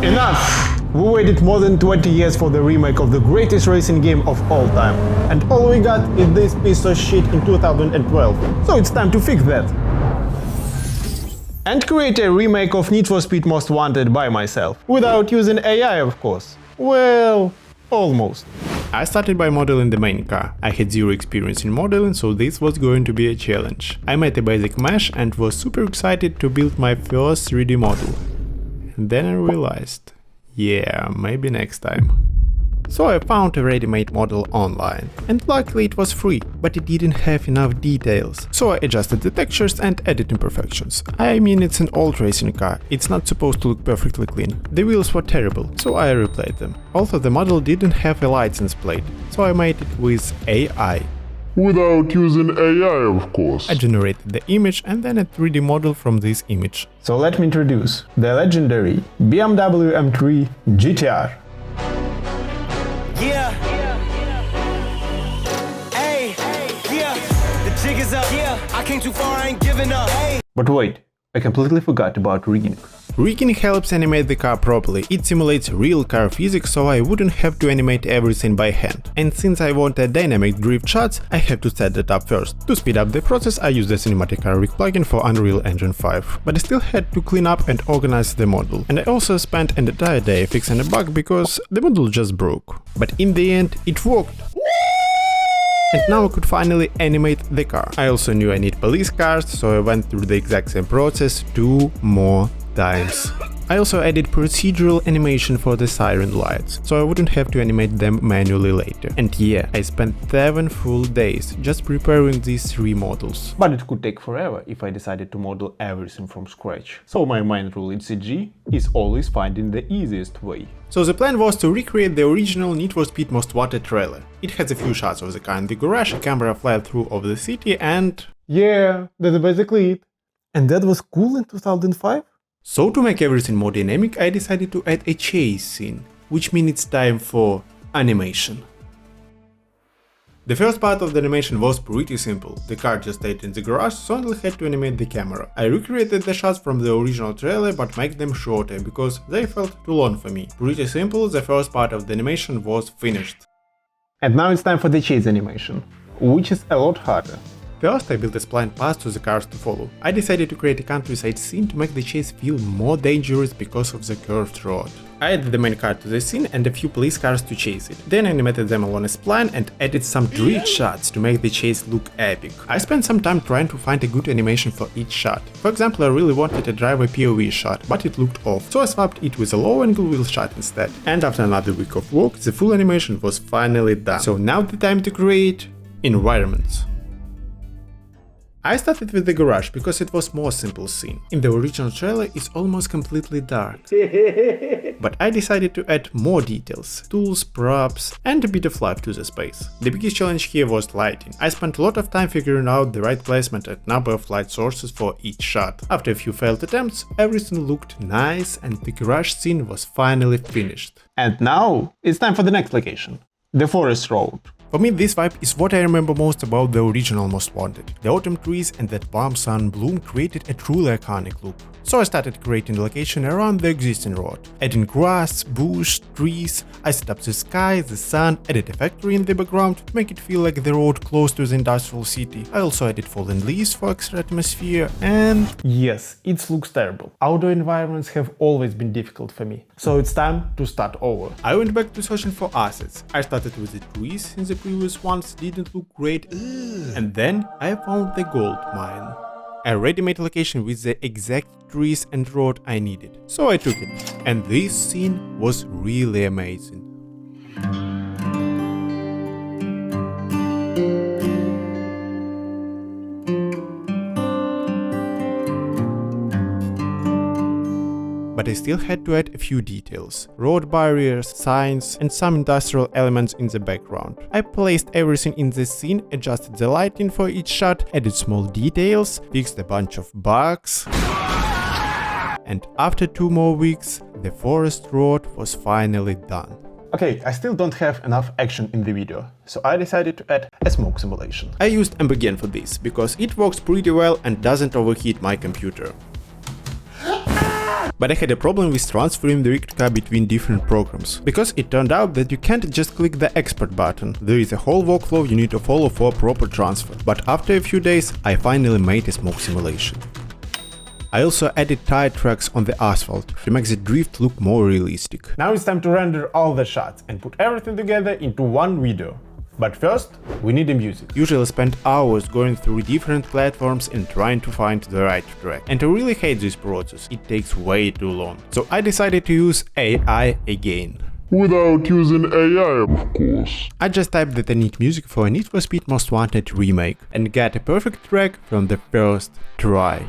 Enough! We waited more than 20 years for the remake of the greatest racing game of all time. And all we got is this piece of shit in 2012. So it's time to fix that. And create a remake of Need for Speed Most Wanted by myself. Without using AI, of course. Well, almost. I started by modeling the main car. I had zero experience in modeling, so this was going to be a challenge. I made a basic mesh and was super excited to build my first 3D model. And then I realized, yeah, maybe next time. So I found a ready-made model online, and luckily it was free, but it didn't have enough details. So I adjusted the textures and added imperfections. I mean, it's an old racing car, it's not supposed to look perfectly clean. The wheels were terrible, so I replayed them. Also, the model didn't have a license plate, so I made it with AI. Without using AI, of course. I generated the image and then a 3D model from this image. So let me introduce the legendary BMW M3 GTR. Yeah. Hey. Yeah. The jig is up. Yeah. I came too far, I ain't giving up. Hey. But wait, I completely forgot about rigging. Rigging helps animate the car properly. It simulates real car physics, so I wouldn't have to animate everything by hand. And since I wanted dynamic drift shots, I have to set that up first. To speed up the process, I used the Cinematic Car Rig plugin for Unreal Engine 5. But I still had to clean up and organize the model. And I also spent an entire day fixing a bug because the model just broke. But in the end, it worked. And now I could finally animate the car. I also knew I need police cars, so I went through the exact same process 2 more times. I also added procedural animation for the siren lights, so I wouldn't have to animate them manually later. And yeah, I spent 7 full days just preparing these 3 models. But it could take forever if I decided to model everything from scratch. So my main rule in CG is always finding the easiest way. So the plan was to recreate the original Need for Speed Most Wanted trailer. It has a few shots of the car in the garage, a camera flight through over the city and... yeah, that's basically it. And that was cool in 2005? So to make everything more dynamic, I decided to add a chase scene, which means it's time for animation. The first part of the animation was pretty simple. The car just stayed in the garage, so I only had to animate the camera. I recreated the shots from the original trailer, but made them shorter, because they felt too long for me. Pretty simple, the first part of the animation was finished. And now it's time for the chase animation, which is a lot harder. First, I built a spline path to the cars to follow. I decided to create a countryside scene to make the chase feel more dangerous because of the curved road. I added the main car to the scene and a few police cars to chase it. Then I animated them along a spline and added some drift shots to make the chase look epic. I spent some time trying to find a good animation for each shot. For example, I really wanted a driver POV shot, but it looked off, so I swapped it with a low-angle wheel shot instead. And after another week of work, the full animation was finally done. So now the time to create environments. I started with the garage because it was more simple scene. In the original trailer it's almost completely dark. But I decided to add more details, tools, props and a bit of life to the space. The biggest challenge here was lighting. I spent a lot of time figuring out the right placement and number of light sources for each shot. After a few failed attempts, everything looked nice and the garage scene was finally finished. And now it's time for the next location, the forest road. For me, this vibe is what I remember most about the original Most Wanted. The autumn trees and that warm sun bloom created a truly iconic look. So I started creating the location around the existing road. Adding grass, bush, trees, I set up the sky, the sun, added a factory in the background to make it feel like the road close to the industrial city. I also added fallen leaves for extra atmosphere and... yes, it looks terrible. Outdoor environments have always been difficult for me. So it's time to start over. I went back to searching for assets. I started with the trees since the previous ones didn't look great. And then I found the gold mine. I already made a location with the exact trees and road I needed, so I took it. And this scene was really amazing. But I still had to add a few details. Road barriers, signs and some industrial elements in the background. I placed everything in the scene, adjusted the lighting for each shot, added small details, fixed a bunch of bugs. And after 2 more weeks, the forest road was finally done. Okay, I still don't have enough action in the video, so I decided to add a smoke simulation. I used Embergen for this, because it works pretty well and doesn't overheat my computer. But I had a problem with transferring the rigged car between different programs, because it turned out that you can't just click the export button. There is a whole workflow you need to follow for a proper transfer. But after a few days, I finally made a smoke simulation. I also added tire tracks on the asphalt to make the drift look more realistic. Now it's time to render all the shots and put everything together into one video. But first, we need a music. Usually spend hours going through different platforms and trying to find the right track. And I really hate this process, it takes way too long. So I decided to use AI again. Without using AI, of course. I just typed that I need music for a Need for Speed Most Wanted remake and got a perfect track from the first try.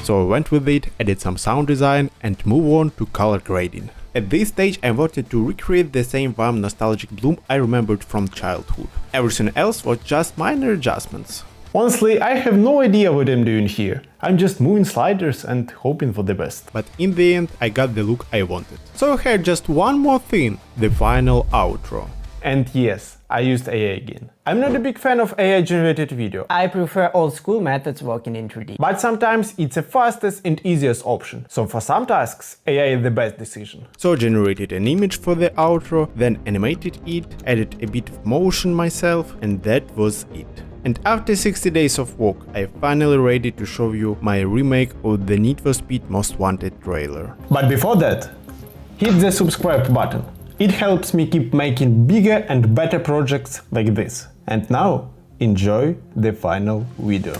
So I went with it, added some sound design and move on to color grading. At this stage I wanted to recreate the same warm nostalgic bloom I remembered from childhood. Everything else was just minor adjustments. Honestly, I have no idea what I'm doing here. I'm just moving sliders and hoping for the best. But in the end I got the look I wanted. So I had just one more thing, the final outro. And yes, I used AI again. I'm not a big fan of AI-generated video, I prefer old-school methods working in 3D. but sometimes it's the fastest and easiest option. So for some tasks, AI is the best decision. So I generated an image for the outro, then animated it, added a bit of motion myself, and that was it. And after 60 days of work, I'm finally ready to show you my remake of the Need for Speed Most Wanted trailer. But before that, hit the subscribe button. It helps me keep making bigger and better projects like this. And now, enjoy the final video.